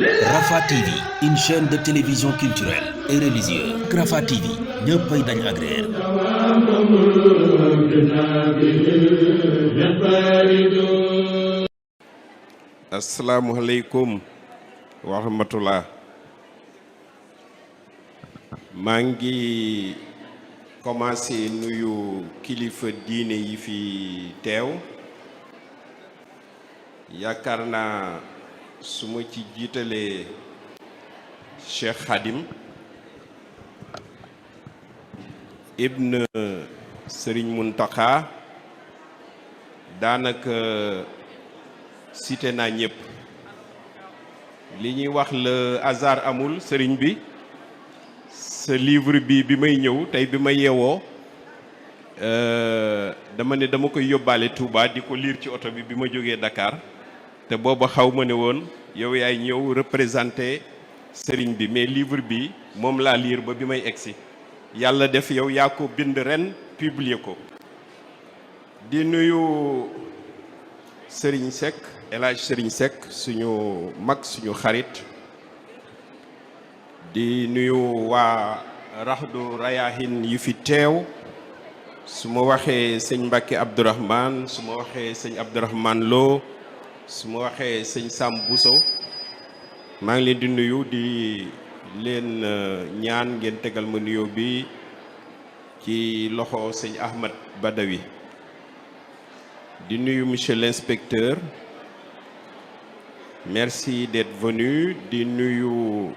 Rafah TV, une chaîne de télévision culturelle et religieuse. Rafah TV ñëppay dañ agréer. asalaamualeykum wa rahmatullah. maa ngi commencé nuyu kilifa diine yi fi teew. yaakaar naa su ma ci jiitalee Cheikh Khadim ibn Serigne Mountakha daanaka cité naa ñëpp. li ñuy wax le hasard amul sëriñ bi sa livre bi may ñëw tey bi ma yeewoo dama ne dama koy yóbbaale Touba di ko lire ci oto bi ma jógee Dakar te booba xaw ma ne woon yow yaay ñëw représenté sëriñ bi, mais livre bi moom laa lire ba bi may egsi. yàlla def yow yaa ko bind ren publier ko. di nuyu Serigne Seck, El Hadj Serigne Seck, suñu mag suñu xarit. di nuyu waa Raxdu Rayahin yi fi teew. su ma waxee sëñ Mbacke Abdourahmane, su ma waxee sëñ Abdourahmane Lo, su ma waxee sëñ Sam Bousso, maa ngi leen di nuyu di leen ñaan ngeen tegal ma nuyoo bi ci loxo sëñ Ahmad Badawi. di nuyu monsieur l'inspecteur, merci d'être venu. di nuyu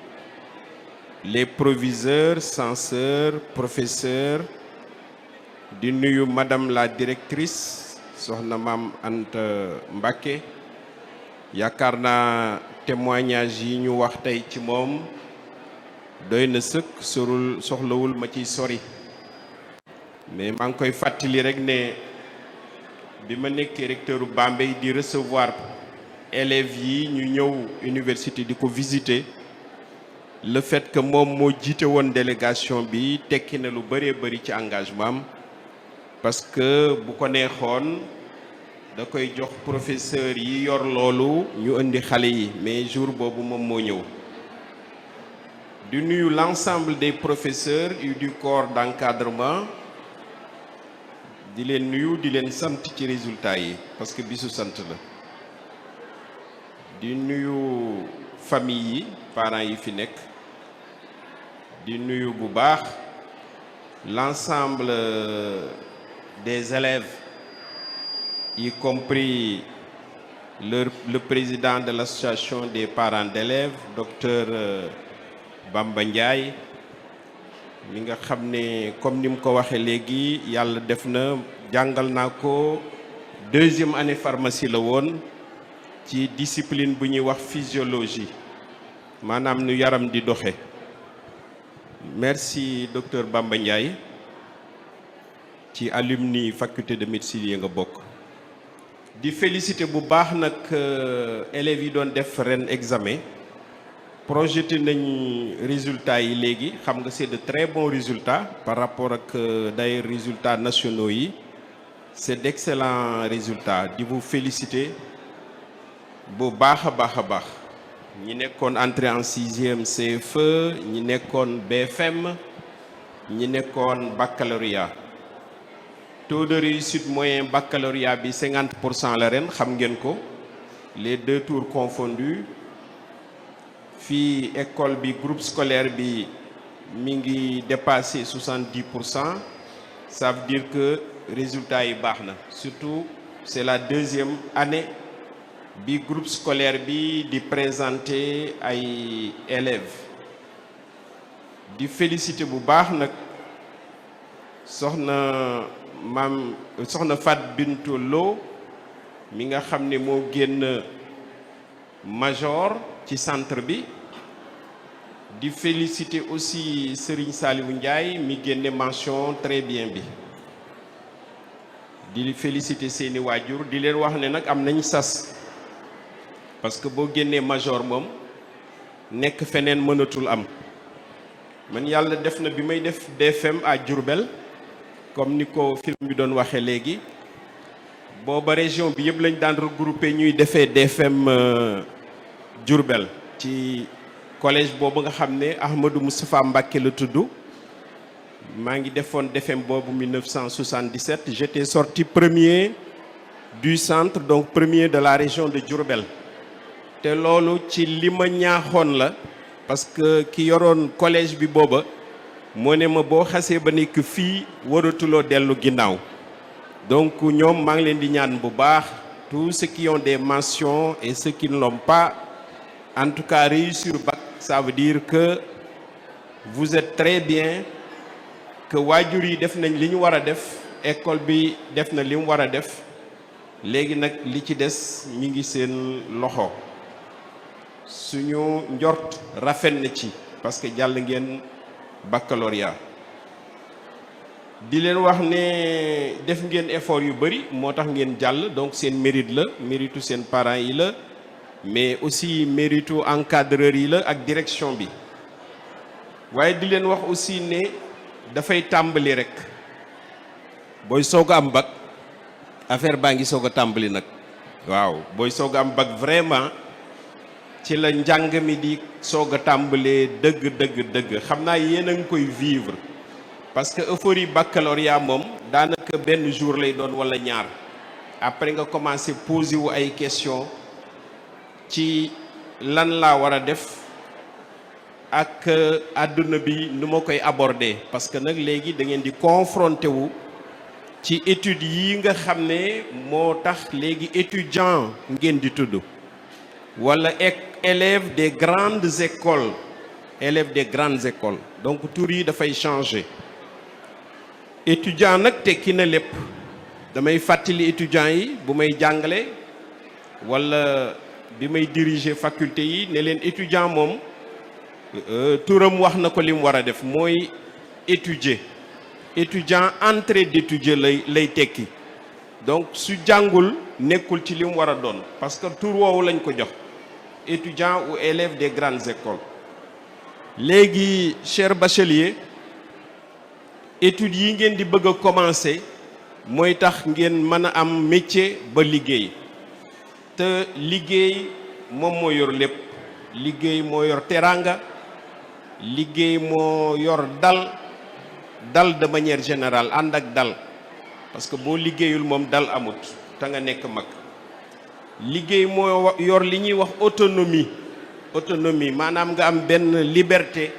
les proviseurs, censeurs, professeurs. di nuyu madame la directrice soxna Maam Anta Mbacké. yaakaar naa témoignage yi ñu wax tey ci moom doy na sëkk, soxlawul ma ciy sori. mais maa ngi koy fàttali rek ne bi ma nekkee recteuru Bambey di recevoir élèves yi ñu ñëw université di ko visiter, le fait que moom moo jiite woon délégation bi tekki na lu bëree bëri ci engagement am, parce que bu ko neexoon da koy jox professeur yi yor loolu ñu indi xale yi, mais jour boobu moom moo ñëw. di nuyu l'ensemble des professeurs et du corps d'encadrement. di leen nuyu di leen sant ci résultats yi parce que bisu sant la. di nuyu famille yi, parents yi fi nekk. di nuyu bu baax l'ensemble des élèves, y compris le président de l'association des parents d'élèves, docteur Bamba Ndiaye, mi nga xam ne comme ni mu ko waxee léegi yàlla def na jàngal naa ko 2e année pharmacie la woon ci discipline bu ñuy wax physiologie, maanaam nu yaram di doxe. merci docteur Bamba Ndiaye. ci alumni faculté de médecine yi nga bokk. di féliciter bu baax nag élèves yi doon def ren examen. projeté nañ résultats yi léegi, xam nga c'est de très bons résultats par rapport ak d'ailleurs résultats nationaux yi. c'est d'excellents résultats. di vous féliciter bu baax a baax a baax. ñi nekkoon entrée en 6e CFE, ñi nekkoon BFM, ñi nekkoon baccalauréat. taux de réussite moyen baccalauréat bi 50% la ren, xam ngeen ko, les 2 tours confondus. fii école bi groupe scolaire bi mi ngi dépassé 70%. ça veut dire que résultat yi baax na. surtout c'est la 2e année bi groupe scolaire bi di présenter ay élèves. di féliciter bu baax nag soxna Fat Bintou Lo mi nga xam ne moo génn major ci centre bi. di féliciter aussi Serigne Saliou Ndiaye mi génne mention très bien bi. di féliciter seeni waajur, di leen wax ne nag am nañ sas, parce que boo génnee major moom nekk feneen mënatul am. man yàlla def na bi may def DFM à Diourbel, comme ni ko film bi doon waxee léegi, booba région bi yëpp lañ daan regrouper ñuy defee DFM Diourbel. ci collège boobu nga xam ne Ahmadou Moustapha Mbacké la tudd maa ngi defoon DFM boobu 1977 j'étais sorti premier du centre donc premier de la région de Diourbel te loolu ci li ma ñaaxoon la parce que ki yoroon collège bi booba moo ne ma boo xasee ba nekk fii waratuloo dellu ginnaaw donc ñoom maa ngi leen di ñaan bu baax tous ceux qui ont des mentions et ceux qui ne l'ont pas en tout cas réussir bac ça veut dire que vous êtes très bien que waajur yi def nañ li ñu war a def école bi def na li mu war a def léegi nag li ci des mi ngi seen loxo suñu njort rafet na ci parce que jàll ngeen baccalauréat di leen wax ne def ngeen effort yu bari moo tax ngeen jàll donc seen mérite la méritu seen parents yi la mais aussi méritu encadreurs yi la ak direction bi waaye di leen wax aussi ne dafay tàmbali rek booy soog a am bac affaire baa ngi soog a tàmbali nag waaw booy soog a am bac vraiment ci la njàng mi di soog a tàmbalee dëgg xam naa yéen a ngi koy vivre parce que euphorie baccalauréat moom daanaka benn jour lay doon wala ñaar après nga commencé poser wu ay questions ci lan laa war a def ak àdduna bi nu ma koy aborder parce que nag léegi da ngeen di confronté wu ci études yi nga xam ne moo tax léegi étudiant ngeen di tudd wala élèves des grandes écoles donc tur yi dafay changer étudiant nag tekki na lépp damay fàttali étudiants yi bu may jàngale wala bi may diriger faculté yi ne leen étudiant moom turam wax na ko li mu war a def mooy étudier étudiant entrée d'étudier lay tekki donc su jàngul nekkul ci li mu war a doon parce que tur woowu lañ ko jox étudiant ou élève des grandes écoles léegi cher bachelier études yi ngeen di bëgg a commencer mooy tax ngeen mën a am métier ba liggéey te liggéey moom moo yor lépp liggéey moo yor teraanga liggéey moo yor dal de manière générale ànd ak dal parce que boo liggéeyul moom dal amut te nga nekk mag liggéey moo yor li ñuy wax autonomie maanaam nga am benn liberté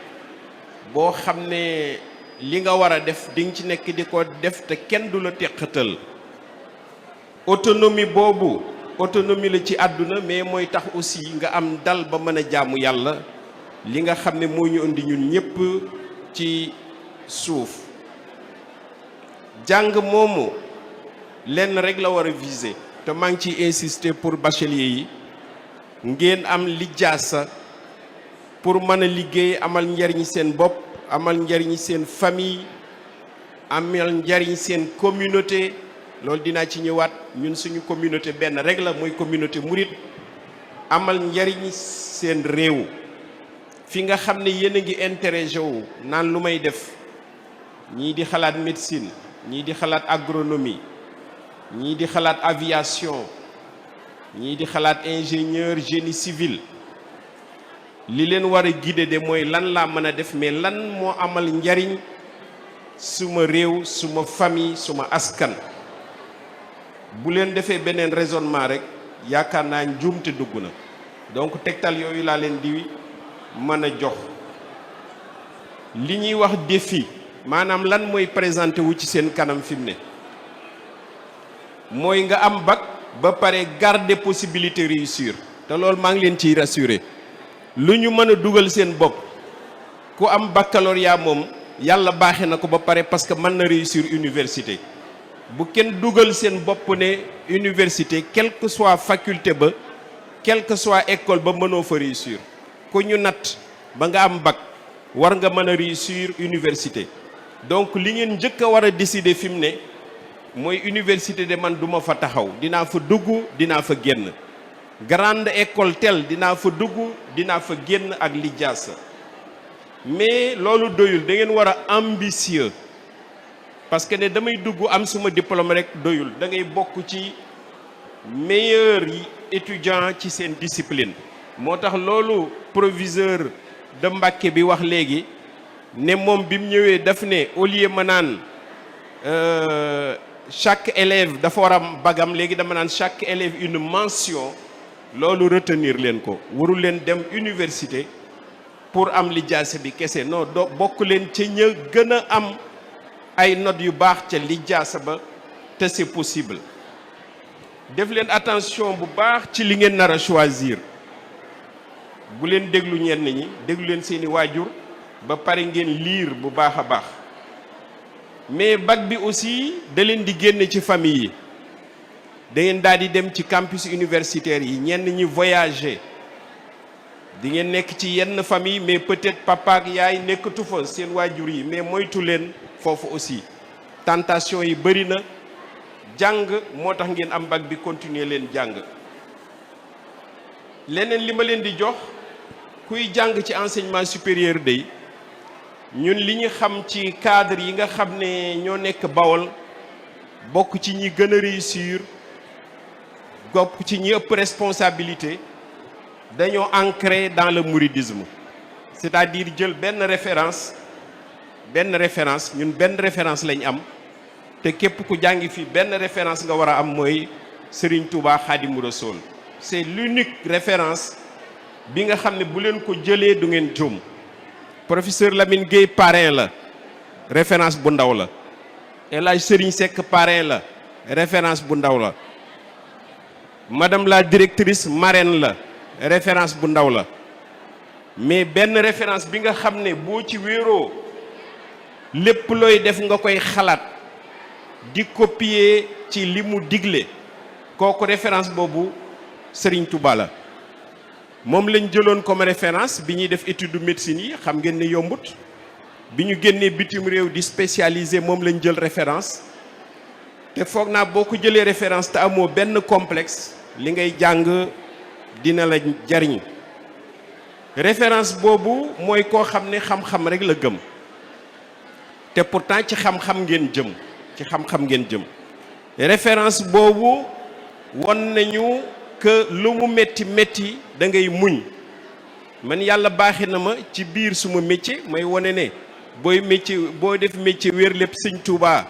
boo xam ne li nga war a def di nga ci nekk di ko def te kenn du la teqatal autonomie boobu autonomie la ci àdduna mais mooy tax aussi nga am dal ba mën a jaamu yàlla li nga xam ne moo ñu indi ñun ñépp ci suuf jàng moomu lenn rek la war a viser te maa ngi ciy insister pour bachelier yi ngeen am lijaasa pour mën a liggéey amal njariñ seen bopp amal njariñ seen famille amal njariñ seen communauté loolu dinaa ci ñëwaat ñun suñu communauté benn rek la mooy communauté murit amal njariñ seen réew fi nga xam ne yéen a ngi intéressé wu naan lu may def ñii di xalaat médecine ñii di xalaat agronomie ñii di xalaat aviation ñii di xalaat ingénieur génie civil li leen war a guider de mooy lan laa mën a def mais lan moo amal njariñ suma réew suma famille suma askan bu leen defee beneen raisonnement rek yaakaar naa njuumte dugg na donc tegtal yooyu laa leen di mën a jox li ñuy wax défi maanaam lan mooy présenté wu ci seen kanam fi mu ne mooy nga am bac ba pare garder possibilité réussir te loolu maa ngi leen ciy rassurer lu ñu mën a dugal seen bopp ku am baccalauréat moom yàlla baaxe na ko ba pare parce que mën na réussir université bu kenn dugal seen bopp ne université quelle que soit faculté ba quelle que soit école ba mënoo fa réussir ku ñu natt ba nga am bac war nga mën a réussir université donc li ngeen njëkk a war a décider fi mu ne mooy université de man duma fa taxaw dinaa fa dugg dinaa fa génn grande école tel dinaa fa dugg dinaa fa génn ak lijaasa mais loolu doyul da ngeen war a ambitieux parce que ne damay dugg am suma diplôme rek doyul da ngay bokk ci meilleurs yi étudiants ci seen discipline moo tax loolu proviseur de Mbacké bi wax léegi ne moom bi mu ñëwee daf ne au lieu ma naan chaque élève dafa war a am bagam, léegi dama naan chaque élève une mention. Loolu retenir leen ko, warul leen dem université pour am lijaasa bi kese, non do bokk leen ca ña gën a am ay notes yu baax ca lijaasa ba, te c'est possible. Def leen attention bu baax ci li ngeen nar a choisir, bu leen déglu ñenn ñi, déglu leen seeni waajur ba pare ngeen lire bu baax a baax. Mais bac bi aussi da leen di génne ci famille yi, da ngeen daal di dem ci campus universitaire yi, ñenn ñi voyager, di ngeen nekk ci yenn famille mais peut-être papa ak yaay nekkatu fa seen waajur yi, mais moytu leen foofu aussi. Tentation yi bëri na, jàng moo tax ngeen am bac bi, continuer leen jàng. Leneen li ma leen di jox, kuy jàng ci enseignement supérieur day, ñun li ñu xam ci cadre yi nga xam ne ñoo nekk Bawol, bokk ci ñi gën a réussir, bokk ci ñi ëpp responsabilité, dañoo ancré dans le mouridisme. C'est-à-dire jël benn référence, ñun benn référence lañ am, te képp ku jàngi fi benn référence nga war a am, mooy Serigne Touba Khadimou Rassoul. C'est l'unique référence bi nga xam ne bu leen ko jëlee du ngeen jum. Professeur Lamine Gueye parrain la, référence bu ndaw la. El Hadj Serigne Seck parrain la, référence bu ndaw la. Madame la directrice marraine la, référence bu ndaw la. Mais benn référence bi nga xam ne boo ci wéeroo lépp looy def nga koy xalaat di copier ci li mu digle, kooku référence boobu Serigne Touba la. moom lañ jëloon comme référence bi ñuy def étude médecine yi, xam ngeen ne yombut. bi ñu génnee bitim réew di spécialisé, moom lañ jël référence. te foog naa boo ko jëlee référence te amoo benn complexe, li ngay jàng dina la jariñ. référence boobu mooy koo xam ne xam-xam rek la gëm, te pourtant ci xam-xam ngeen jëm. référence boobu won nañu que lu mu metti da ngay muñ. man yàlla baaxi na ma ci biir suma métier may wone ne boo def métier wér lépp Sëñ Tuubaa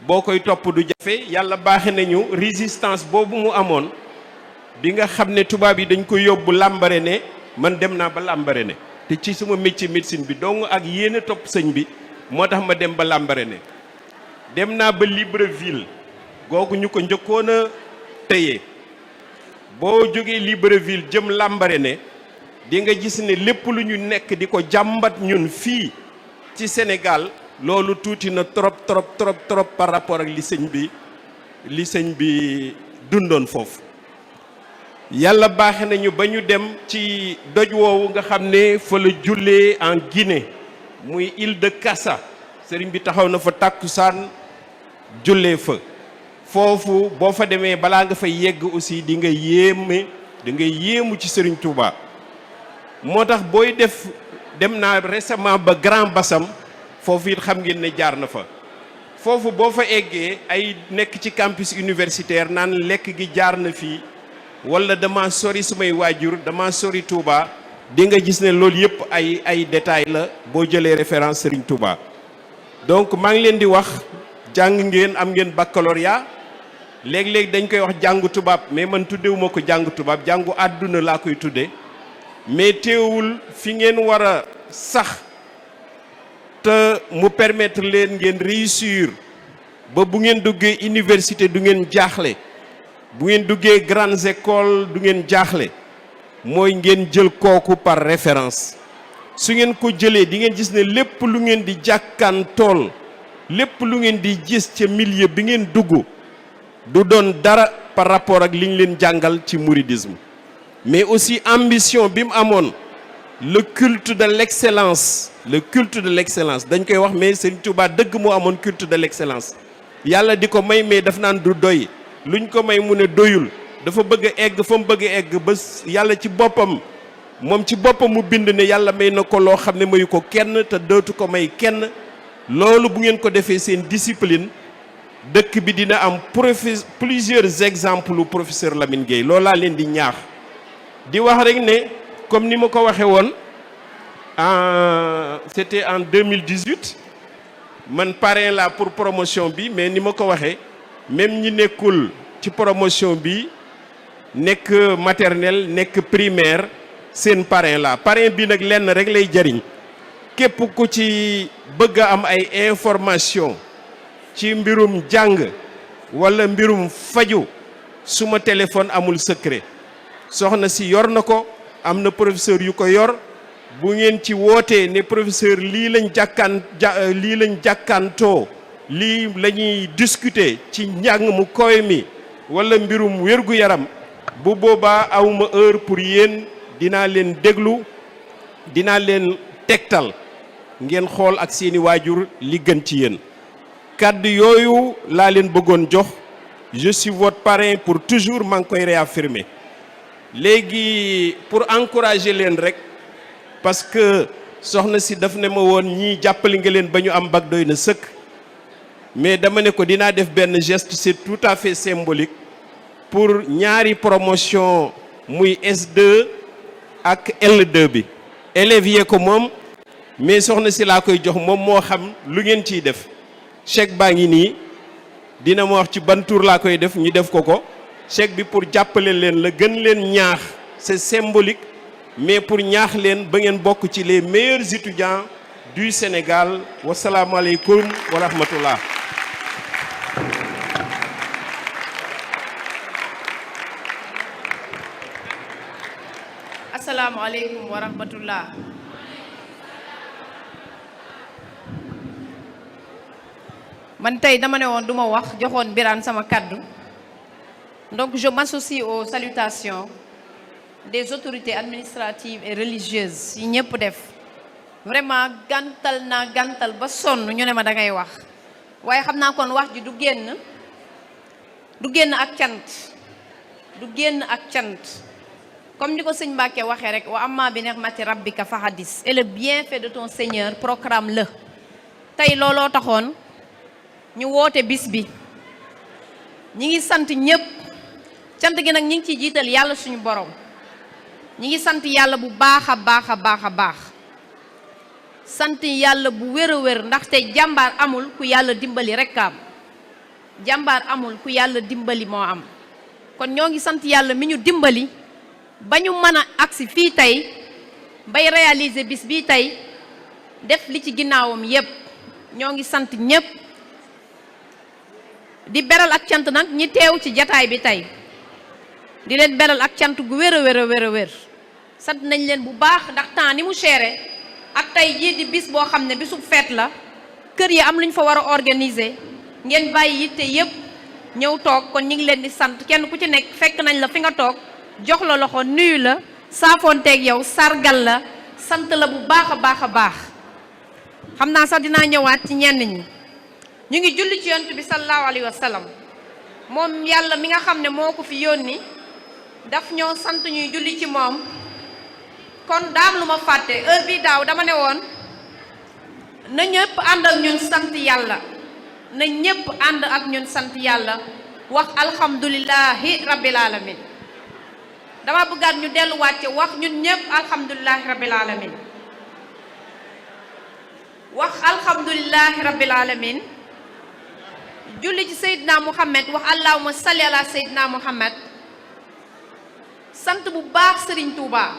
boo koy topp du jafe. yàlla baaxi nañu résistance boobu mu amoon bi nga xam ne tubaab yi dañ ko yóbbu Lambaréné, man dem naa ba Lambaréné, te ci suma métier médecine bi dong ak yéene topp sëñ bi moo tax ma dem ba Lambaréné. dem naa ba Libreville googu ñu ko njëkkoon a téye. boo jógee Libreville jëm Lambaréné di nga gis ne lépp lu ñu nekk di ko jàmbat ñun fii ci Sénégal, loolu tuuti na trop par rapport ak li sëñ bi dundoon foofu. yàlla baaxe nañu ba ñu dem ci doj woowu nga xam ne fa la jullee en Guinée, muy île de Kassa. sëriñ bi taxaw na fa tàkkusaan jullee fa. foofu boo fa demee balaa nga fay yegg aussi di nga yéemu ci Serigne Touba. moo tax booy dem naa récemment ba Grand Bassam, foofu it xam ngeen ne jaar na fa. foofu boo fa eggee ay nekk ci campus universitaire naan lekk gi jaar na fii, wala dama sori sumay waajur, dama sori Touba, di nga gis ne loolu yëpp ay détails la boo jëlee référence Serigne Touba. donc maa ngi leen di wax, jàng ngeen, am ngeen baccalauréat. léeg-léeg dañ koy wax jàngu tubaab, mais man tuddewuma ko jàngu tubaab, jàngu àdduna laa koy tudde. mais teewul fi ngeen war a sax te mu permettre leen ngeen réussir ba bu ngeen duggee université du ngeen jaaxle, bu ngeen duggee grandes écoles du ngeen jaaxle, mooy ngeen jël kooku par référence. su ngeen ko jëlee di ngeen gis ne lépp lu ngeen di jàkkaan tool, lépp lu ngeen di gis ca milieu bi ngeen dugg du doon dara par rapport ak liñ leen jàngal ci mouridisme. mais aussi ambition bi mu amoon, le culte de l'excellence dañ koy wax, mais Serigne Touba dëgg moo amoon culte de l'excellence. yàlla di ko may, mais daf naan du doy, luñ ko may mu ne doyul, dafa bëgg a egg fa mu bëgg a egg ba yàlla ci boppam, moom ci boppam mu bind ne yàlla may na ko loo xam ne mayu ko kenn te dootu ko may kenn. loolu bu ngeen ko defee seen discipline, dëkk bi dina am plusieurs exemples professeur Lamine Gueye. loolu laa leen di ñaax di wax rek ne comme ni ma ko waxee woon c'était en 2018 man parrain la pour promotion bi, mais ni ma ko waxee même ñi nekkul ci promotion bi nekk maternelle nekk primaire seen parrain la. Parrain bi nag lenn rek lay jariñ képp ku ci bëgg a am ay information ci mbirum jàng wala mbirum faju suma téléphone amul secret soxna si yor na ko, am na professeur yu ko yor. Bu ngeen ci wootee ne professeur lii lañ jàkkantoo lii la ñuy discuter ci njàng mu koy mi wala mbirum wér-gu-yaram, bu boobaa awma heure pour yéen, dinaa leen déglu, dinaa leen tegtal ngeen xool ak seeni waajur li gën ci yéen. Kàddu yooyu laa leen bëggoon jox. Je suis votre parrain pour toujours, maa ngi koy réaffirmer. Léegi pour encourager leen rek, parce que soxna si daf ne ma woon ñii jàppali nga leen ba ñu am bac doy na sëkk, mais dama ne ko dinaa def benn geste, c'est tout à fait symbolique pour ñaari promotion muy S2 ak L2 bi. Élèves yee ko moom, mais soxna si laa koy jox moom moo xam lu ngeen ciy def. Chèque baa ngi nii, dina ma wax ci ban tour laa koy def ñu def ko. Chèque bi pour jàppale leen la, gën leen ñaax, c'est symbolique, mais pour ñaax leen ba ngeen bokk ci les meilleurs étudiants du Sénégal. Wasalaamu aleykum wa rahmatullah. Assalamu aleykum wa rahmatullah. Man tey dama ne woon duma wax, joxoon Birane sama kaddu. Donc je m'associe aux salutations des autorités administratives et religieuses yi ñëpp def. Vraiment gantal ba sonn ñu ne ma da ngay wax. Waaye xam naa kon wax ji du génn ak cant. Du génn ak cant. Comme ni ko sëñ Mbacke waxee rek, wa amma bi ni'mati rabbika fa hadis. Et le bienfait de ton Seigneur, proclame-le. Tey looloo taxoon ñu woote bis bi. ñi ngi sant ñëpp. cant gi nag ñi ngi ciy jiital yàlla suñu borom. ñi ngi sant yàlla bu baax a baax. sant yàlla bu wér a wér, ndaxte jàmbaar amul ku yàlla dimbali rek am. jàmbaar amul ku yàlla dimbali moo am. kon ñoo ngi sant yàlla mi ñu dimbali ba ñu mën a agsi fii tey bay réaliser bis bii tey def li ci ginnaawam yépp. ñoo ngi sant ñépp di beral ak cant nag ñi teew ci jataay bi tey. di leen beral ak cant gu wér a wér. sant nañ leen bu baax ndax temps ni mu chéré ak tey jii di bis boo xam ne bisub feet la, kër yi am lu ñu fa war a organiser, ngeen bàyyi yitte yépp ñëw toog. kon ñu ngi leen di sant kenn ku ci nekk fekk nañ la fi nga toog, jox la loxo, nuyu la, saafoonteeg yow, sargal la, sant la bu baax a baax. xam naa sax dinaa ñëwaat ci ñenn ñi. ñu ngi julli ci yonent bi sallallahu alayhi wa sallam. moom yàlla mi nga xam ne moo ko fi yónni daf ñoo sant ñuy julli ci moom. kon daam lu ma fàtte, heure bi daaw dama ne woon na ñëpp ànd ak ñun sant yàlla. na ñëpp ànd ak ñun sant yàlla, wax alhamdulillahi rabbil alamin. dama bëggaat ñu delluwaat ci wax ñun ñëpp alhamdulillahi rabbil alamin. wax alhamdulillahi rabbil alamin. julli ci Seydina Muhammad, wax allahumma salli ala Seydina Muhammad. sant bu baax Serigne Touba.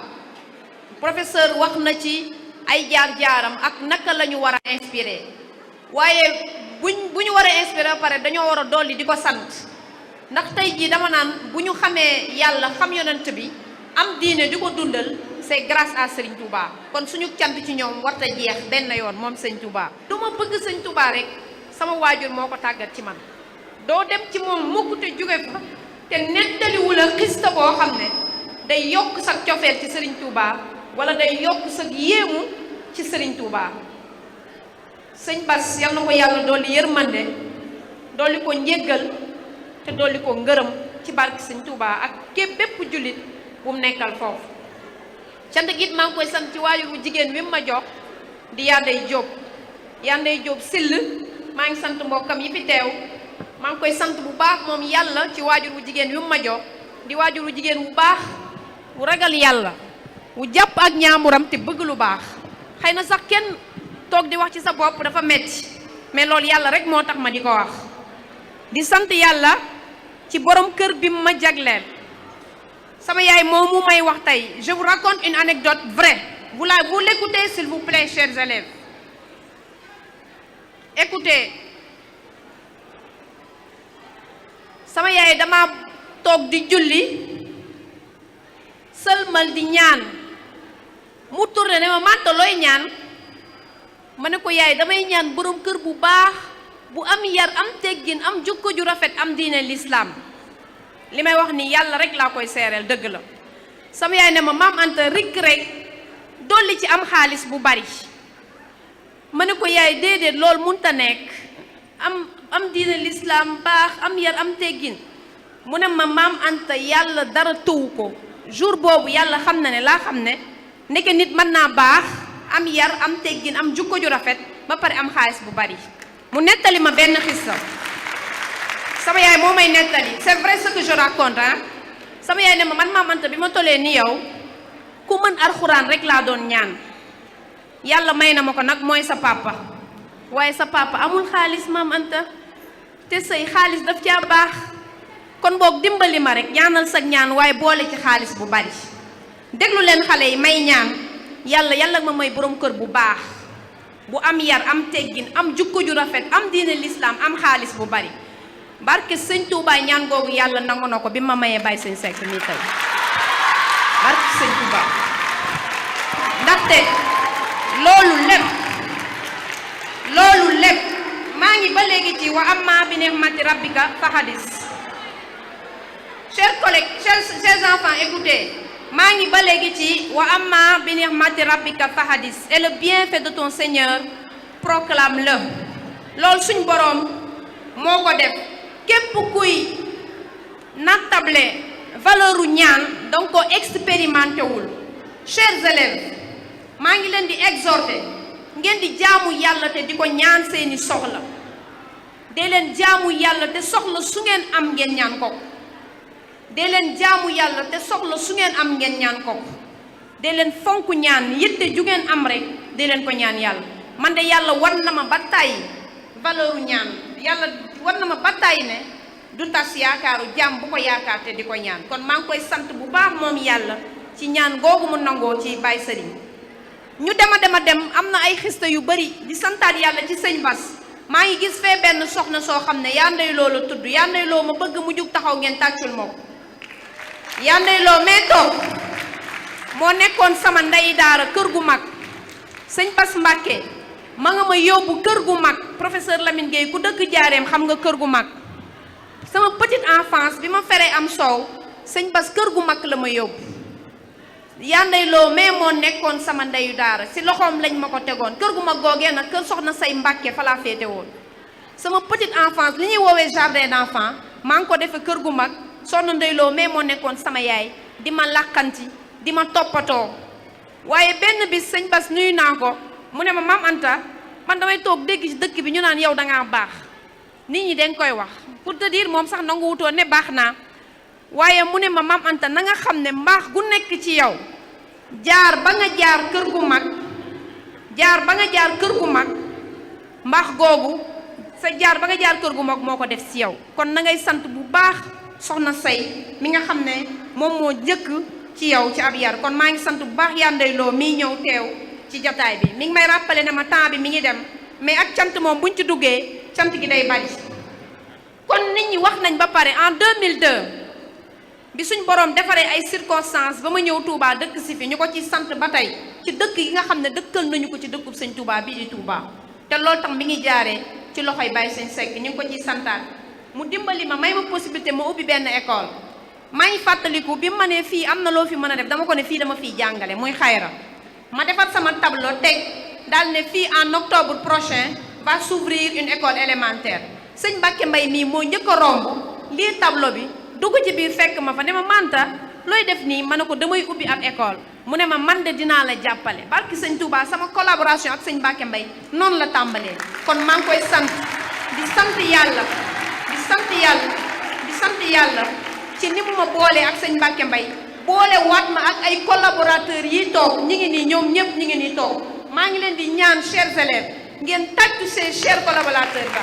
professeur wax na ci ay jaar-jaaram ak naka la ñu war a inspiré. waaye bu ñu war a inspiré ba pare dañoo war a dolli di ko sant. ndax tey jii dama naan bu ñu xamee yàlla xam yonent bi am diine di ko dundal, c'est grâce à Serigne Touba. kon suñu cant ci ñoom warta jeex benn yoon moom Serigne Touba. du ma bëgg Serigne Touba rek sama waajur moo ko tàggat ci man. doo dem ci moom mukk te jóge fa te nettaliwu la xista boo xam ne day yokk sa cofeel ci Serigne Touba wala day yokk sa yéemu ci Serigne Touba. sëñ Bass yal na ko yàlla dolli yërmande, dolli ko njéggal te dolli ko ngërëm ci barke Serigne Touba ak képp bépp jullit bu mu nekkal foofu. cant gi maa ngi koy sant ci waajur bu jigéen wi mu ma jox di Yanday Diop sill. maa ngi sant mbokkam yi fi teew. maa ngi koy sant bu baax moom yàlla ci waajur bu jigéen wi mu ma jox di waajur bu jigéen bu baax bu ragal yàlla wu jàpp ak ñaamuram te bëgg lu baax xëy na sax kenn toog di wax ci sa bopp dafa metti mais loolu yàlla rek moo tax ma di ko wax di sant yàlla ci borom kër bi ma jagleel sama yaay moomu may wax tey. Je vous raconte une anecdote vraie, vous l'écoutez s'il vous plaît chers élèves. Écoutez, sama yaay dama toog di julli sëlmal di ñaan mu tourné ne ma Manta looy ñaan ma ne ko yaay damay ñaan borom kër bu baax bu am yar am teggin am jukko ju rafet am diine l'islam. li may wax ni yàlla rek laa koy seereel dëgg la sama yaay ne ma maam Anta rik rek dolli ci am xaalis bu bari ma ne ko yaay déedéet loolu munta nekk am diine l'islam baax am yar am teggin mu ne ma maam Anta yàlla dara tëwu ko jour boobu yàlla xam na ne laa xam ne ndeke nit mën naa baax am yar am teggin am jukko ju rafet ba pare am xaalis bu bari mu nettali ma benn xissa sama yaay moo may nettali c'est vrai ce que je raconte sama yaay ne ma man maam Anta bi ma tolee ni yow ku mën alxuraan rek laa doon ñaan yàlla may na ma ko nag mooy sa papa waaye sa papa amul xaalis maam Anta te say xaalis daf caa baax kon boog dimbali ma rek ñaanal sag ñaan waaye boole ci xaalis bu bari déglu leen xale yi may ñaan yàlla ma may borom kër bu baax bu am yar am teggin am jukko ju rafet am diine l'islam am xaalis bu bari barke sëñ Touba ñaan googu yàlla nangu na ko bi ma mayee Baye Sëñ Seck nii tey barke sëñ Touba ndaxte loolu lépp maa ngi ba léegi ci wa amma bi ni'mati rabbika fa hadis. Chers collègues, chers enfants, écoutez, maa ngi ba léegi ci wa amma bi ni'mati rabbika fa hadis et le bienfait de ton Seigneur proclame-le. loolu suñ boroom moo ko def. képp kuy nattable valeuru ñaan danga ko expérimenté wul. Chers élèves maa ngi leen di exhorter ngeen di jaamu yàlla te di ko ñaan seeni soxla dee leen jaamu yàlla te soxla su ngeen am ngeen ñaan ko dee leen jaamu yàlla te soxla su ngeen am ngeen ñaan ko dee leen fonk ñaan yitte ju ngeen am rek dee leen ko ñaan yàlla. man de yàlla war na ma ba tàyyi valeuru ñaan yàlla war na ma ba tàyyi ne du tas yaakaaru jàmm bu ko yaakaar te di ko ñaan kon maa ngi koy sant bu baax moom yàlla ci ñaan googu mu nangoo ci Baye Sëriñ ñu dem am na ay xista yu bari di santaat yàlla ci sëñ Bass maa ngi gis fee benn soxna soo xam ne yaa ndey loo la tudd yaa ndey loo ma bëgg mu jug taxaw ngeen tàccul ma ko yaa ndey loo mee toog moo nekkoon sama ndey daara kër gu mag sëñ Bass Mbàkke ma nga ma yóbbu kër gu mag professeur Lamine Gueye ku dëkk Jaareem xam nga kër gu mag sama petite enfance bi ma feree am soow sëñ Bass kër gu mag la ma yóbbu yaa ndey loo mais moo nekkoon sama ndeyu daara si loxoom lañ ma ko tegoon kër gu mag googee nag kër soxna say Mbàkke fa laa féete woon sama petite enfance li ñuy woowee jardin d'enfant maa ngi ko defee kër gu mag soxna ndey loo mais moo nekkoon sama yaay di ma làkkanti di ma toppatoo waaye benn bis sëñ Bass nuyu naa ko mu ne ma maam Anta man damay toog dégg ci dëkk bi ñu naan yow dangaa baax nit ñi dañ koy wax pour te dire moom sax nangu wutoon ne baax naa waaye mu ne ma maam Anta na nga xam ne mbaax gu nekk ci yow jaar ba nga jaar kër gu mag mbaax googu sa jaar ba nga jaar kër gu mag moo ko def ci yow kon na ngay sant bu baax soxna say mi nga xam ne moom moo jëkk ci yow ci ab yar kon maa ngi sant bu baax Yandey Lo mii ñëw teew ci jotaay bi mi ngi may rappeler ne ma temps bi mi ngi dem mais ak cant moom buñ ci duggee cant gi day bari kon nit ñi wax nañ ba pare en 2002 bi suñ borom defaree ay circonstances ba ma ñëw Touba dëkk si fi ñu ko ci sant ba tey ci dëkk yi nga xam ne dëkkal nañu ko ci dëkkub sëñ Touba bii di Touba te loolu tam mi ngi jaaree ci loxoy Baye Sëñ Seck ñu ngi ko ciy santaat mu dimbali ma may ma possibilité ma ubbi benn école maa ngi fàttaliku bi ma ne fii am na loo fi mën a def dama ko ne fii dama fiy jàngale muy xayra ma defar sama tableau teg daal ne fii en octobre prochain va s'ouvrir une école élémentaire sëñ Mbacke Mbay mii moo njëkk a romb lii tableau bi dugg ci biir fekk ma fa ne ma Manta looy def nii ma ne ko damay ubbi ab école mu ne ma man de dinaa la jàppale barki sëñ Touba sama collaboration ak sëñ Mbacke Mbay noonu la tàmbalee kon maa ngi koy sant di sant yàlla ci ni mu ma boolee ak sëñ Mbacke Mbay boole waat ma ak ay collaborateurs yi toog ñi ngi nii ñoom ñëpp ñi ngi nii toog maa ngi leen di ñaan chers élèves ngeen tàccu ces chers collaborateurs ba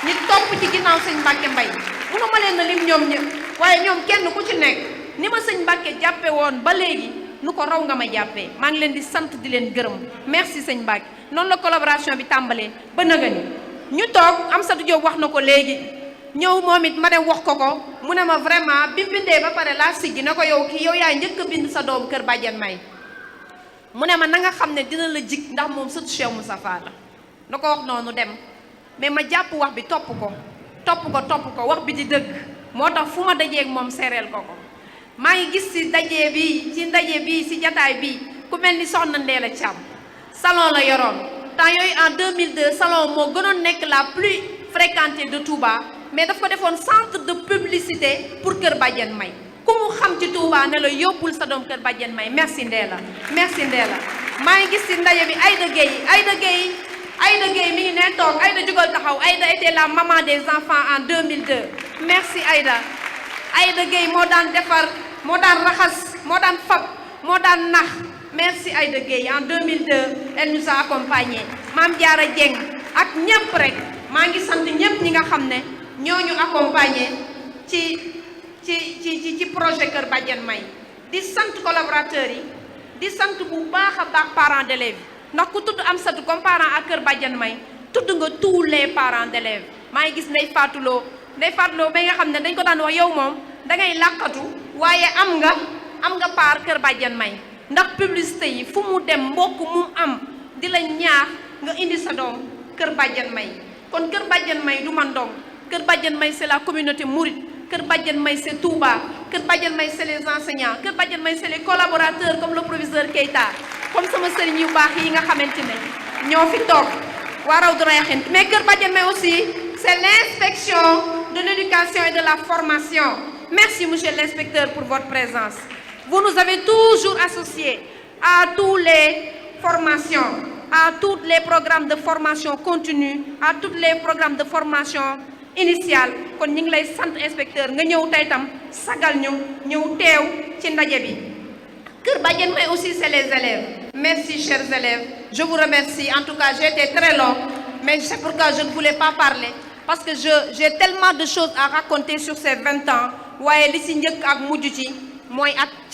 ñi topp ci ginnaaw sëñ Mbacke Mbaye mënuma leen na lim ñoom ñëpp waaye ñoom kenn ku ci nekk ni ma sëñ Mbacke jàppe woon ba léegi nu ko raw nga ma jàppee maa ngi leen di sant di leen gërëm merci sëñ Mbacke noonu la collaboration bi tàmbalee ba nëga ni ñu toog Amsatou Diop wax na ko léegi ñëw moom it ma dem wax ko mu ne ma vraiment bi bindee ba pare laa siggi ne ko yow kii yow yaay njëkk a bind sa doom kër Badiane May mu ne ma na nga xam ne dina la jig ndax moom sëtu Cheikh Moustapha la na ko wax noonu dem mais ma jàpp wax bi topp ko wax bi di dëgg moo tax fu ma dajeeg moom seereel ko maa ngi gis ci ndaje bi ci jataay bi ku mel ni soxna Ndeela Thiam salon la yoroon temps yooyu en 2002 salon moo gënoon nekk la plus fréquentée de Touba mais daf ko defoon centre de publicité pour kër Badiane May ku mu xam ci Touba ne la yóbbul sa doom kër Badiane May merci Ndeela maa ngi gis ci ndaje bi Aïda Gueye mi ngi ne toog Aïda jugal taxaw Aïda était la maman des enfants en 2002 merci Aïda Gueye moo daan defar moo daan raxas moo daan fab moo daan nax merci Aïda Gueye en 2002 elle nous a accompagnés Mame Diarra Dieng ak ñëpp rek maa ngi sant ñëpp ñi nga xam ne ñooñu accompagné ci projet Kër Badiane May di sant collaborateurs yi di sant bu baax a baax parents d'élèves yi ndax ku tudd Amsatou comme parent ak Kër Badiane May tudd nga tous les parents d'élèves maa ngi gis Ndeye Fatou Lo ba nga xam ne dañ ko daan wax yow moom da ngay làqatu waaye am nga part Kër Badiane May ndax publicité yi fu mu dem mbokk mu am di la ñaax nga indi sa doom Kër Badiane May kon Kër Badiane May du man dong Kër Badiane May c'est la communauté mouride Kër Badiane May c'est Touba Kër Badiane May c'est les enseignants Kër Badiane May c'est les collaborateurs comme le professeur Keita comme sama sëriñ yu baax yi nga xamante ne ñoo fi toog waa Rawdu Rayaahin mais Kër Badiane May aussi c'est l'inspection de l'éducation et de la formation merci monsieur l'inspecteur pour votre présence vous nous avez toujours associés à tous les formations à tous les programmes de formation continue à tous les programmes de formation initiale kon ñu ngi lay sant inspecteur nga ñëw tey tam sagal ñu ñëw teew ci ndaje bi Kër Badiane May aussi c'est les élèves merci chers élèves je vous remercie en tout cas j'ai été très long mais c'est pourquoi je ne voulais pas parler parce que j'ai tellement de choses à raconter sur ces 20 ans waaye li ci njëkk ak mujj ci mooy ak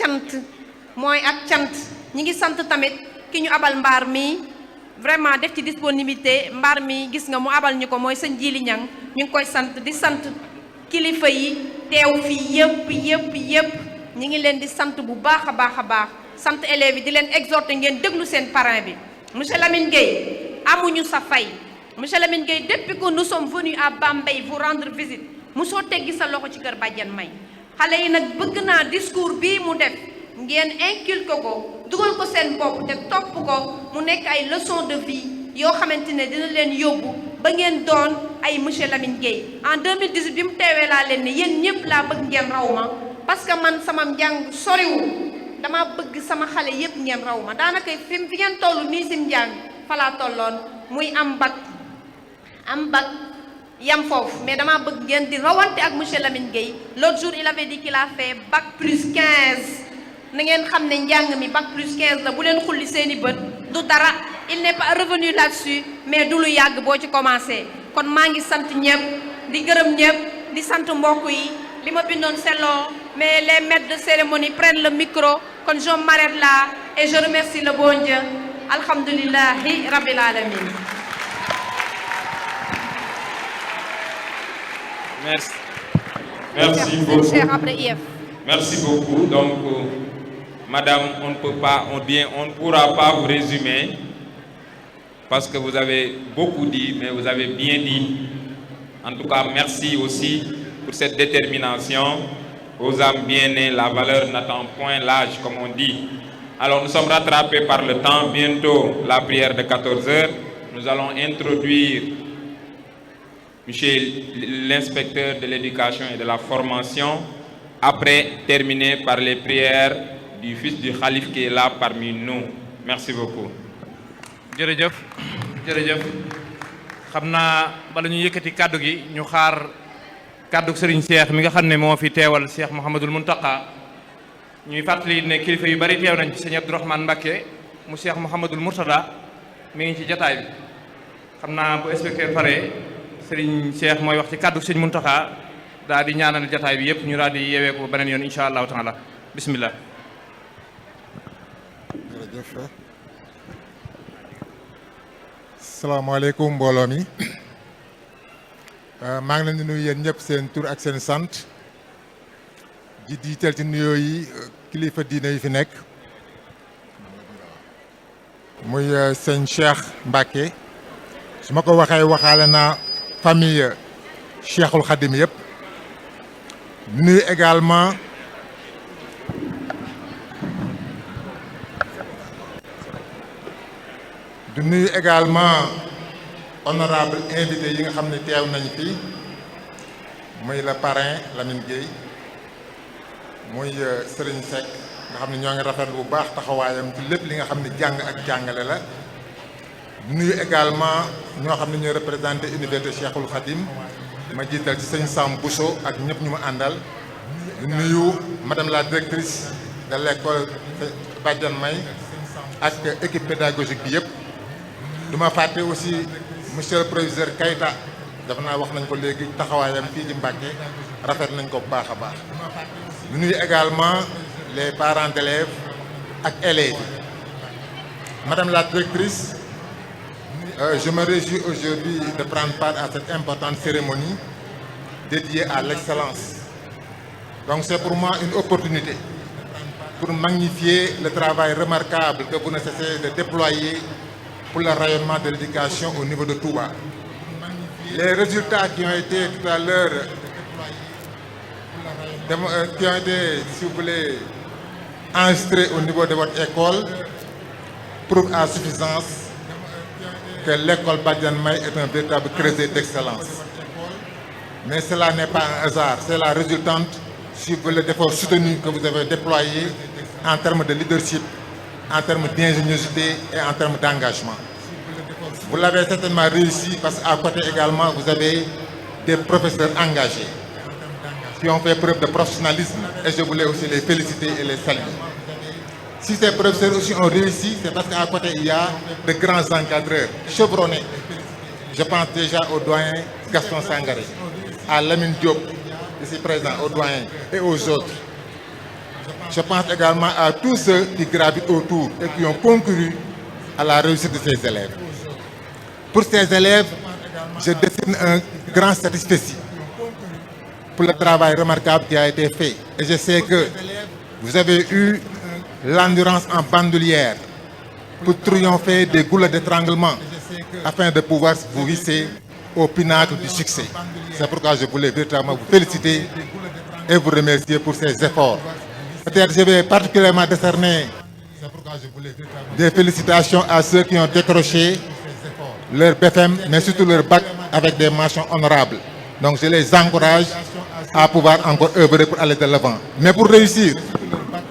cant ñi ngi sant tamit ki ñu abal mbaar mi vraiment def ci disponibilité mbaar mi gis nga mu abal ñu ko mooy sëñ Jili Ñang ñu ngi koy sant di sant kilifa yi teew fii yëpp ñi ngi leen di sant bu baax a baax sant élèves yi di leen exhorter ngeen déglu seen parrain bi monsieur Lamine Gueye amuñu sa fay monsieur Lamine Gueye depuis que nous sommes venus à Bambey vous rendre visite mosoo teggi sa loxo ci Kër Badiane May xale yi nag bëgg naa discours bii mu def ngeen inculquer ko dugal ko seen bopp te topp ko mu nekk ay leçons de vie yoo xamante ne dina leen yóbbu ba ngeen doon ay monsieur Lamine Gueye en 2018 bi mu teewee laa leen ne yéen ñëpp laa bëgg ngeen raw ma parce que man sama njàng soriwul dama bëgg sama xale yëpp ngeen raw ma daanaka fi ngeen toll nii sim njàng fa laa tolloon muy am bac yam foofu mais dama bëgg ngeen di rawante ak monsieur Lamine Gueye l'autre jour il avait dit qu'il a fait bac plus 15 na ngeen xam ne njàng mi bac plus 15 la bu leen xulli seeni bët du dara il n'est pas revenu là-dessus mais du lu yàgg boo ci commencé kon maa ngi sant ñëpp di gërëm ñëpp di sant mbokk yi li ma bindoon c'est long mais les maîtres de cérémonie prennent le micro kon je m'arrête là et je remercie le bon Dieu alhamdulillahi rabbil alamin. Merci beaucoup. Merci beaucoup. Donc, madame, on ne pourra pas vous résumer parce que vous avez beaucoup dit, mais vous avez bien dit. En tout cas, merci aussi pour cette détermination. Aux âmes bien nées, la valeur n'attend point l'âge, comme on dit. Alors, nous sommes rattrapés par le temps. Bientôt, la prière de 14 heures. Nous allons introduire Monsieur l'inspecteur de l'éducation et de la formation, après terminer par les prières du fils du Khalif qui est là parmi nous. Merci beaucoup. jërëjëf xam naa bala ñu yëkkati kàddu gi ñu xaar kàddu Serigne Cheikh mi nga xam ne moo fi teewal Cheikh Mouhamadoul Mountakha ñuy fàttali ne kilifa yu bari teew nañ ci sëñ Abdourahmane Mbacké mu Cheikh Mouhamadul Mourtada mi ngi ci jataay bi xam naa bu inspecteur pare sëriñ Cheikh mooy wax ci kàddu sëñ Mountakha daal di ñaanal jataay bi yëpp ñu daal di yeewee ko beneen yoon incha allahu taala bismillah. jërëjëf salaamaaleykum mbooloo mi maa ngi leen di nuyu yéen ñëpp seen tur ak seen sant di diital ci nuyoo yi kilifa diine yi fi nekk muy sëñ Cheikh Mbacké su ma ko waxee waxaale naa famille Cheikhul Khadim yëpp nuyu également du nuyu également honorable invité yi nga xam ne teew nañ fi muy le parrain Lamine Gueye muy Serigne Seck nga xam ne ñoo ngi rafetlu bu baax taxawaayam ci lépp li nga xam ne jàng ak jàngale la du nuyu également ñoo xam ne ñooy représenté université Cheikhul Khadim ma jiital ci sëñ Sam Bousso ak ñëpp ñu ma àndal du nuyu madame la directrice de l'école Badiane May ak équipe pédagogique bi yëpp. du ma fàtte aussi monsieur le proviseur Kayta dafa naa wax nañ ko léegi taxawaayam fii ci Mbacké rafet nañ ko bu baax a baax ñu nuyu également les parents d'élèves ak élèves madame la directrice je me réjouis aujourd'hui de prendre part à cette importante cérémonie dédiée à l'excellence donc c'est pour moi une opportunité pour magnifier le travail remarquable que vous ne cessez de déployer pour le rayonnement de l'éducation au niveau de Touba. Les résultats qui ont été tout à l'heure, qui ont été, si vous voulez, enregistrés au niveau de votre école, prouvent à suffisance que l'école Badiane May est un véritable creuset d'excellence. Mais cela n'est pas un hasard, c'est la résultante, si vous voulez, d'efforts soutenus que vous avez déployés en termes de leadership, en termes d'ingéniosité et en termes d'engagement. Vous l'avez certainement réussi parce qu'à côté également, vous avez des professeurs engagés qui ont fait preuve de professionnalisme et je voulais aussi les féliciter et les saluer. Si ces professeurs aussi ont réussi, c'est parce qu'à côté, il y a de grands encadreurs chevronnés. Je pense déjà au doyen Gaston Sangaré, à Lamine Diop, ici présent, au doyen et aux autres. Je pense également à tous ceux qui gravitent autour et qui ont concouru à la réussite de ces élèves. Pour ces élèves, je dessine un grand satisfecit pour le travail remarquable qui a été fait. Et je sais que vous avez eu l'endurance en bandoulière pour triompher des goulets d'étranglement afin de pouvoir vous hisser au pinacle du succès. C'est pourquoi je voulais véritablement vous féliciter et vous remercier pour ces efforts. Peut-être je vais particulièrement décerner des félicitations à ceux qui ont décroché leur BFM, mais surtout leur bac avec des mentions honorables. Donc je les encourage à pouvoir encore œuvrer pour aller de l'avant. Mais pour réussir,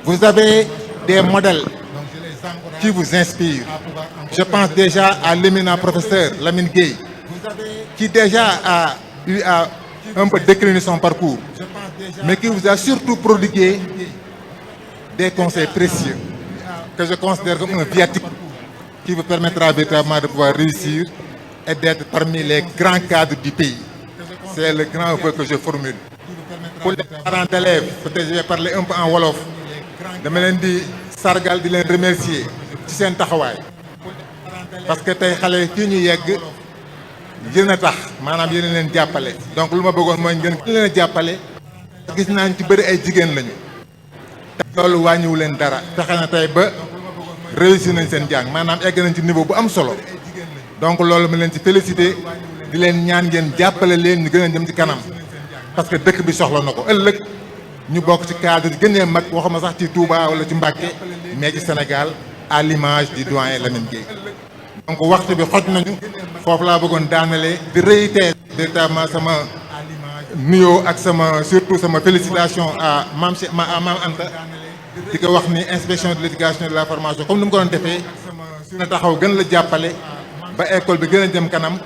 vous avez des modèles qui vous inspirent. Je pense déjà à l'éminent professeur Lamine Gueye, qui déjà a eu à un peu décliner son parcours, mais qui vous a surtout prodigué des conseils précieux que je considère comme un viatique qui vous permettra véritablement de pouvoir réussir et d'être parmi les grands cadres du pays. C'est le grand vœu que je formule. Pour les parents d'élèves, peut-être je vais parler un peu en wolof. dama leen di sargal di leen remercier ci seen taxawaay parce que tey xale fii ñu yegg yéen a tax maanaam yéen a leen jàppale. donc lu ma bëggoon mooy ngeen leen a jàppale gis naa ñu ci bëri ay jigéen lañu. loolu wàññiwu leen dara. fexe na tey ba réussir nañ seen jàng maanaam egg nañ ci niveau bu am solo donc loolu ma leen ci félicité di leen ñaan ngeen jàppale leen ñu gën a jëm ci kanam parce que dëkk bi soxla na ko ëllëg ñu bokk ci cadre yi gënee mag waxuma sax ci Touba wala ci Mbacké mais ci Sénégal à l'image du doyen Lamine Gueye. donc waxtu bi xoj nañu foofu laa bëggoon daanale di réitérer véritablement sama nuyoo ak sama surtout sama félicitation à Mame Anta di ko wax ni inspection de l'éducation et de la formation comme ni mu ko doon defee na taxaw gën la jàppale ba école bi gën a jëm kanam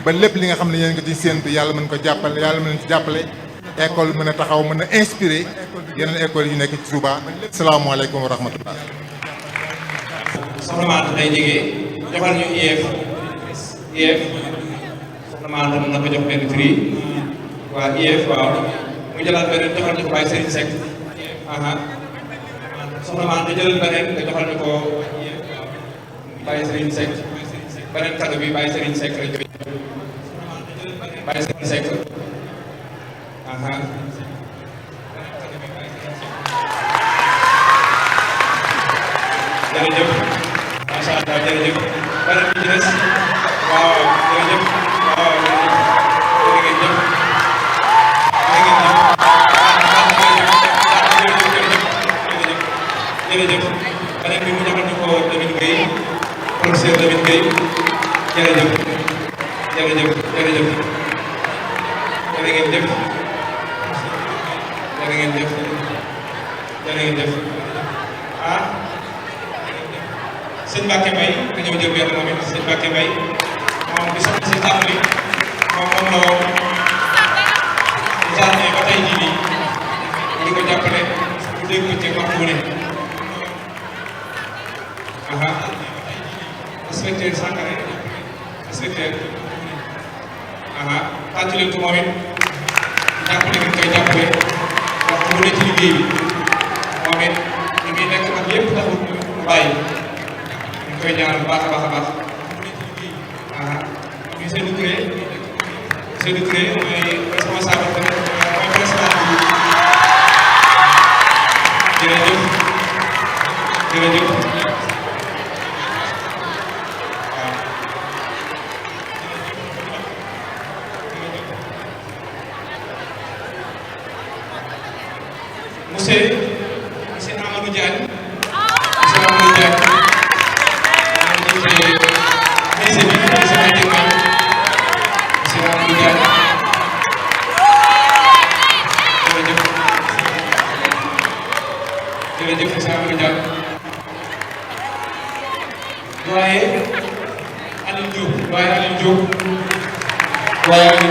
ba lépp li nga xam ne yéen ko ci séentu yàlla mën ko jàppale yàlla mën ci jàppale école mën a taxaw mën a inspiré yeneen école yu nekk ci Touba salaamaaleykum wa rahmatullah. soxna Maanta day jege joxal ñu IEF soxna Maanta na ko jox benn prix waa IEF waaw mu jëlaat beneen joxal ñu ko Baye Serigne Seck soxna Maanta jëlal beneen nga joxal ñu ko Baye Serigne Seck beneen cadeau bi Baye Serigne Seck la jóge Baye Serigne Seck jërëjëf macha allah jërëjëf beneen bi ci des waaw jërëjëf waaw jërëjëf jërëjëf beneen bi mu joxal ñu ko Lamine Gueye professeur Lamine Gueye jërëjëf jërëjëf jërëjëf jërë ngeen jëf jërë ngeen jëf jërë ngeen jëf sëñ Mbacke Mbaye dañoo jël benn moom it sëñ Mbacke Mbaye moom bi soxna si tàmbali moom la woo jardin ba tey jii nii di ko jàppale bu dégg ko ci waxtu wu ne inspecteur Sankare inspecteur tàcc leen ko moom it jàppale ngeen koy jàppale waxtu wu ne ci liggéey bi moom it ñu ngi nekk ak yëpp taxul mu bàyyi ñu koy ñaanal bu baax a baax a baax ñu Seydou Touré mooy responsable mooy président bi jërëjëf jërëjëf waaw monsieur Amadou Diagne monsieur Amadou Diagne jërëjëf Moussa Amadou Diagne doyen Aliou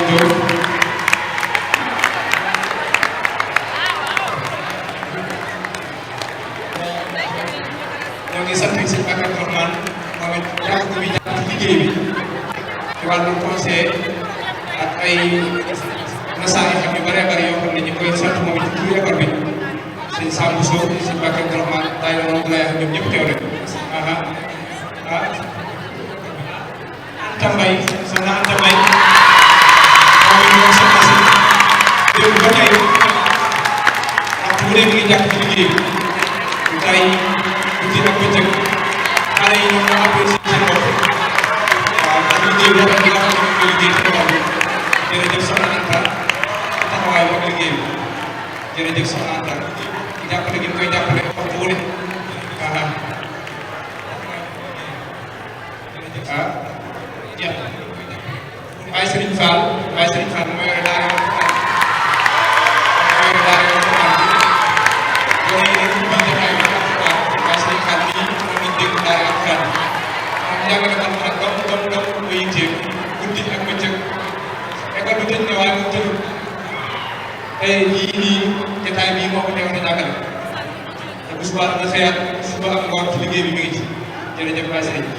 Diop ñoo ngi sant si Bakar Rahman moom it jàpp bi jàpp ci liggéey bi ci wàllu conseil ak ay nasaar yi xam yu bëree bëri yoo xam ne ñu koy sant moom it ci turu école bi sëñ Sambou Sow sëñ Bakar Rahman daay la noonu lay wax ñoom ñëpp teew rek Anta Mbaye soxna Anta Mbaye moom it ñoom soxna si démb ba tey waxtu bu ne mi ngi jàpp ci liggéey bi tey guddi ak bëccëg xale yi ñoom ñoo apprécié seen bopp waaw ndax liggéey boo xam ne nga xam ne moom nga liggéey ci boppam jërëjëf soxna Anta taxawaay bi ak liggéey bi jërëjëf soxna Anta jàppale gi ñu koy jàppale waxtu wu ne jeex Baye Serigne Fall moo yore daara jàngale alxuraan dom ko yitteem guddi ak bëccëg école bi tëj na waaye moom tëjul tey lii nii jotaay bii moo ko teewoon a jàngale te bu subaa dana xëyaat suba ak ngoon ci liggéey bi mi ngi ci jërëjëf Baye Serigne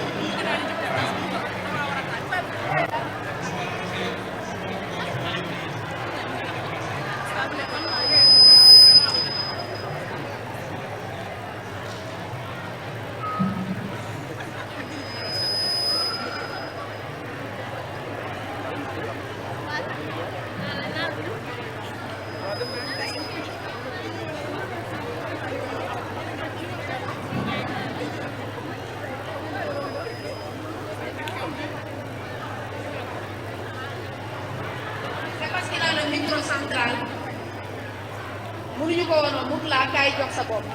mënuñu ko woon mut laa kaay jox sa bopp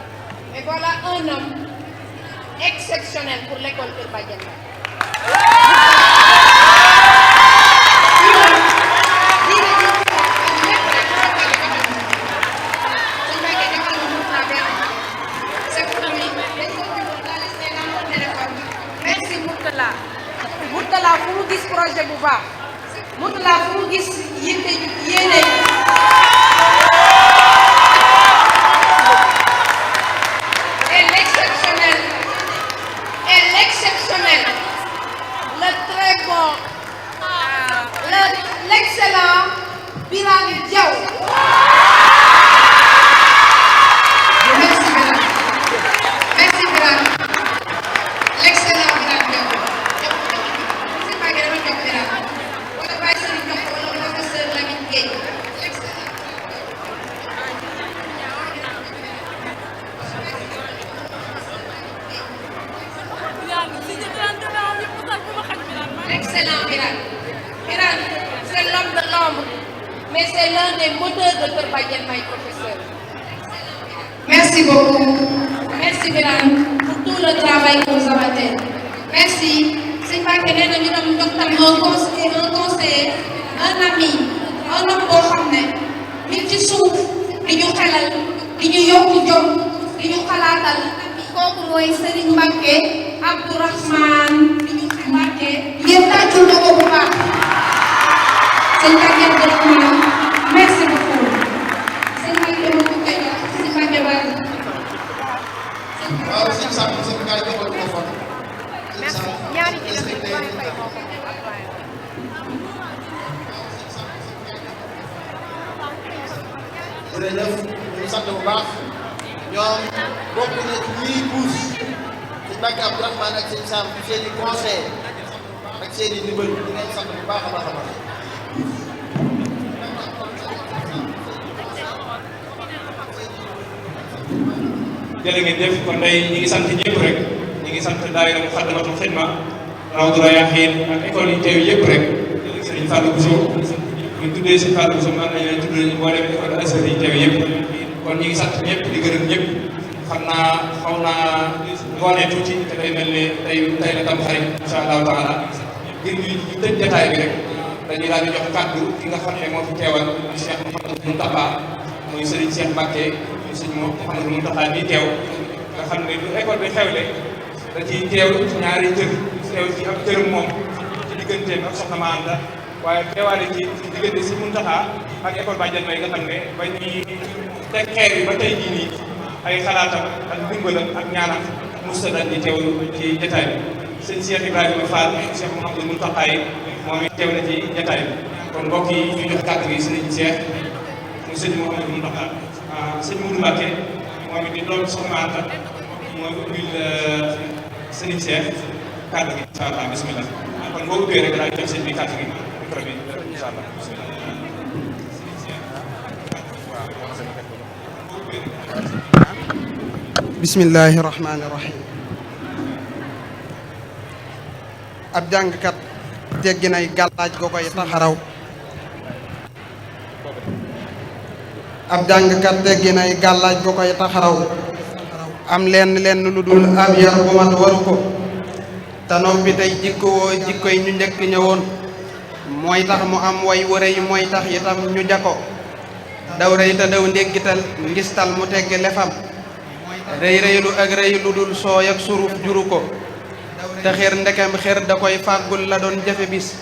mais voilà un homme exceptionnel pour l'école Kër Badiane merci Mourtala fu mu gis projet bu baax Mourtala fu mu gis yéene acclamons l'excellent Birane Diaw. Merci Birane. Merci Birane. L'excellent Birane Diaw. C'est pas grave, jox Birane. Wala bàyyi Serigne jox ko wala professeur Lamine Gueye. Excellent Birane. Birane, c'est l'homme de l'ombre, mais c'est l'un des moteurs de Kër Badiane May, professeur. Merci beaucoup. Merci Birane pour tout le travail que vous avez fait. Merci. C'est pas que nee na ñu dem jox tamit un conseiller, un ami, un homme boo xam ne nit ci suuf di ñu xelal, di ñu yokku jom, di ñu xalaatal. Kooku mooy Serigne Mbacké Abdourahmane Mbacké. Ngeen tàccul na ko bu baax. Sëñ Mbacké Abdourahmane, merci beaucoup. Sëñ Mbacké ma ko koy jox, Sëñ Mbacké bari. waaw sëñ Sam sëñ Mbaye defal ko fa. Merci. ñaari ci def jërëjëf ñu sant bu baax ñoom bokk na ci ñiy pousse sëñ Mbacké Abdourahmane ak sëñ Sam ci seen i conseil ak seen i ndimbal di leen sant bu baax a baax a baax. jërë ngeen jëf kon tey ñi ngi sant ñëpp rek ñi ngi sant daayira Muxaddamatul Xidma Rawdu Rayaahiin ak école yi teew yëpp rek Sëriñ Fallou Bousso ñu tuddee Sëriñ Fallou Bousso man nañu leen tudd nañu mboolem école Azhar yi teew yëpp kon ñi ngi sant ñëpp di gërëm ñëpp xam naa xaw naa ngoonee tuuti te day mel ni tey la tam xarit insha allahu taala ngir ñu tëj jotaay bi rek dañuy daal di jox kàddu ki nga xam ne moo fi teewal Cheikh Mouhamadou Mountakha muy Serigne Cheikh Mbacké sëñ Mouhamadou Mountakha bi teew nga xam ne lu école bi xewle da ciy teew ci ñaari cër teew ci ab cëram moom ci digganteem ak soxna Ma Anta waaye teewaale ci diggante si Mountakha ak école Badiane May nga xam ne ba ñuy teg xeer yi ba tey jii nii ay xalaatam ak dimbalam ak ñaanam musta dañ di teew ci jotaay bi sëñ Cheikh Ibrahima Fall Cheikh Mouhamadou Mountakha yi moom it teew na ci jotaay bi kon mbokk yi ñu jox kàddu gi sëñ Cheikh mu sëñ Mouhamadou Mountakha sëñ Moudou Mbacké moom it di doon soxna Anta mooy ubbil sëñ Cheikh kàddu gi incha allah bismillah kon boo ubbee rek daal di jox sëñ bi kàddu gi micro bi incha allah bismillah bismillahi rahmaani rahim ab jàngkat teggi nay gàllaaj go koy taxaraw ab jàngkat teggi nay gàllaaj go koy taxaraw am lenn lu dul ab yar bu mat waru ko te noppi tey jikkowoo jikkoy ñu njëkk ñëwoon mooy tax mu am way wërëy mooy tax itam ñu jako daw rëy te daw ndéggital ngistal mu teggi lefam rëy rëylu ak rëy lu dul sooy ak suruf juru ko te xër ndekem xër da koy fàggul la doon jafe bis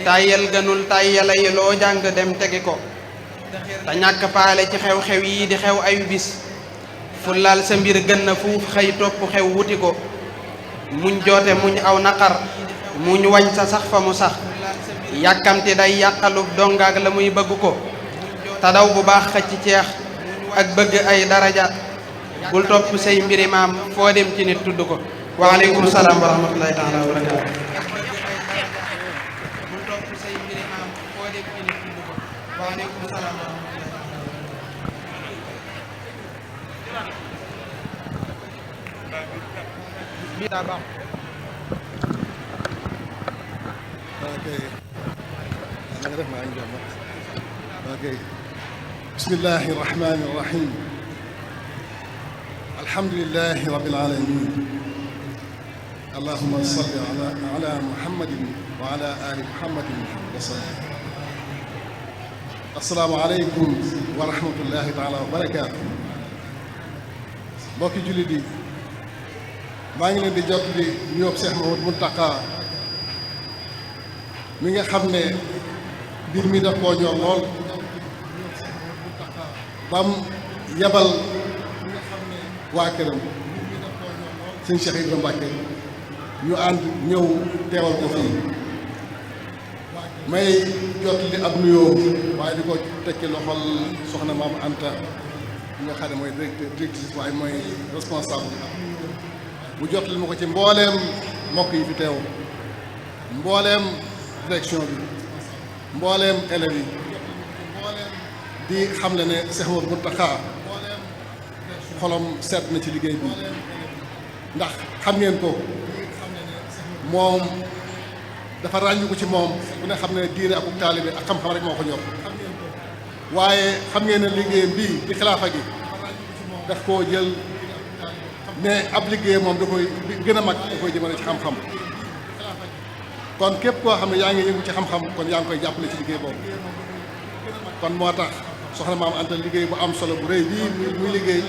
tàyyel gënul tàyyela yi loo jàng dem tegi ko te ñàkk faale ci xew-xew yi di xew ayu bis fu laal sa mbir gën na fuuf xëy topp xew wuti ko muñ joote muñ aw naqar muñ wañ sa sax fa mu sax yàkkamti day yàqalub dongaak la muy bëgg ko te daw bu baax xëcc ceex ak bëgg ay daraja bul topp say mbiri maam foo dem ci nit tudd ko waaleykum salaam wa rahmatullahi taala wa barakaatu bul topp say mbiri maam foo dem ci nit tudd ko waaleykum salaam wa rahmatullahi bismillahi rahmani rahim alhamdulillahi rabbil alamin allahumma salli ala muhammadin wa ala ali muhammadin wa sallim assalaamu aleykum wa rahmatullahi taala wa barakaatu mbokki jullit yi maa ngi leen di jot di ñëw Cheikh Mouhamadou Mountakha mi nga xam ne mbir mi daf koo ñor lool bam yabal waa këram sëñ Cheikh Ibrahima Mbacké ñu ànd ñëw teewal ko fii may jot li ab nuyoo waaye di ko tekki loxol soxna Maam Anta bi nga xam ne mooy directrice waaye mooy responsable bu jot li ma ko ci mbooleem mbokk yi fi teew mbooleem direction bi mbooleem élèves yi di xam le ne Cheikh Mouhamadou Mountakha xolom seet na ci liggéey bi ndax xam ngeen ko moom dafa ràññu ko ci moom bu ne xam ne diine ak taalibe ak xam-xam rek moo ko ñor waaye xam ngeen ne liggéeyam bii di xilaafa gi daf koo jël ne ab liggéey moom da koy gën a mag da koy jëmale ci xam-xam kon képp koo xam ne yaa ngi yëngu ci xam-xam kon yaa ngi koy jàppale ci liggéey boobu kon moo tax soxna Maam Anta liggéey bu am solo bu rëy bii muy liggéey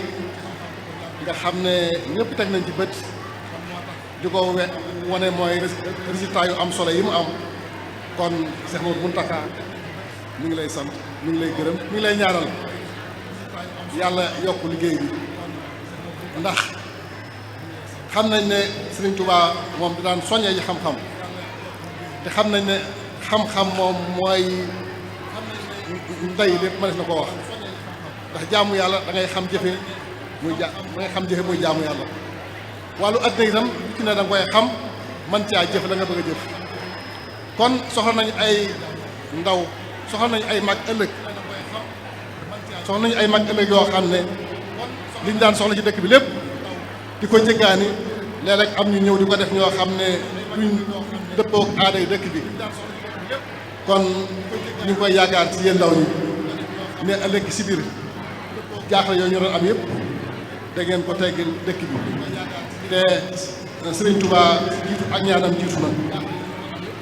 nga xam ne ñëpp teg nañ ci bët di ko wane mooy résultat yu am solo yi mu am kon Cheikh Mouhamadou Mountakha mi ngi lay sant mi ngi lay gërëm mi ngi lay ñaanal yàlla yokk liggéey bi ndax xam nañ ne Serigne Touba moom di daan soññee ci xam-xam te xam nañ ne xam-xam moom mooy ndey lépp mënees na ko wax ndax jaamu yàlla da ngay xam jëfe muy da ngay xam jëfe muy jaamu yàlla wàllu addina itam ci ne da nga koy xam man caa jëf la nga bëgg a jëf kon soxla nañu ay ndaw soxla nañu ay mag ëllëg soxla nañu ay mag ëllëg yoo xam ne liñ daan soxla ci dëkk bi lépp di ko jéggaani léeg-léeg am ñu ñëw di ko def ñoo xam ne duñ dëppoo ak aaday dëkk bi kon ñu ngi koy yaakaar ci yéen ndaw ñi ne ëllëg si biir jaaxle yooyu ñu doon am yëpp da ngeen ko teggil dëkk bi te Serigne Touba jiitu ak ñaanam jiitu na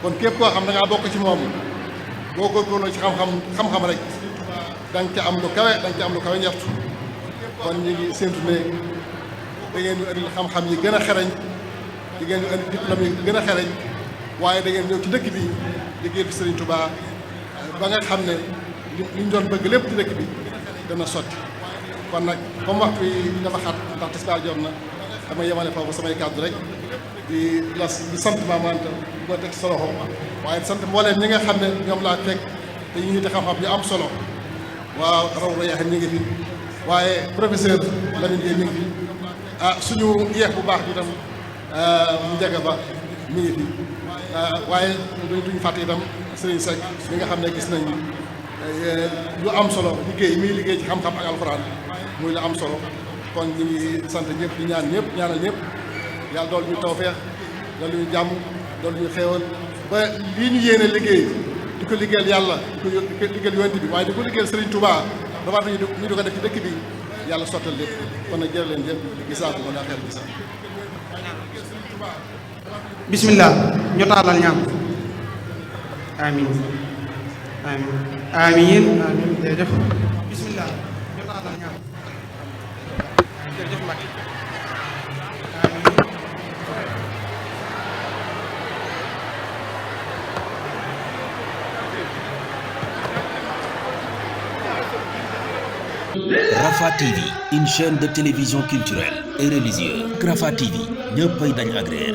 kon képp koo xam da ngaa bokk ci moom boo góorgóorloo ci xam-xam rek da nga ca am lu kawe da nga ca am lu kawe njortu kon ñu ngi séntu ne da ngeen ñu indil xam-xam yi gën a xereñ da ngeen ñu indil diplôme yi gën a xereñ waaye da ngeen ñëw ci dëkk bi liggéey fi Serigne Touba ba nga xam ne li ñu doon bëgg lépp ci dëkk bi dana sotti kon nag comme waxtu yi dafa xat ndax tisbaar jot na dama yemale foofu samay kàddu rek di sant Maam Anta di ko teg sa loxo waaye di sant mbooleem ñi nga xam ne ñoom laa fekk te ñu ngi te xam-xam yu am solo waaw raw rayaxen ñi ngi fi waaye professeur Lamine Gueye mi ngi fi suñu yeex bu baax bi itam Ndiaga Ba mi ngi fi waaye duñu fàtte itam Serigne Seck mi nga xam ne gis nañ lu am solo liggéey muy liggéey ci xam-xam ak alxuraan muy la am solo kon ñu ngi sant ñëpp di ñaan ñëpp ñaanal ñëpp yàlla dool ñu tawfeex dool ñu jàmm dool ñu xéewal ba lii ñu yéene liggéey di ko liggéeyal yàlla di ko liggéeyal yonent bi waaye di ko liggéeyal Serigne Touba dafa ñu di ko def ci dëkk bi yàlla sottal lépp kon nag jërë leen yëpp gisaatu ko naa xel gisa bismillah ñu taalal ñaan amin amin amin amin jërëjëf bismillah ñu taalal ñaan jërëjëf Mbacke Rafah TV, une chaîne de télévision culturelle et religieuse. Rafah TV ñëppay dañ agréer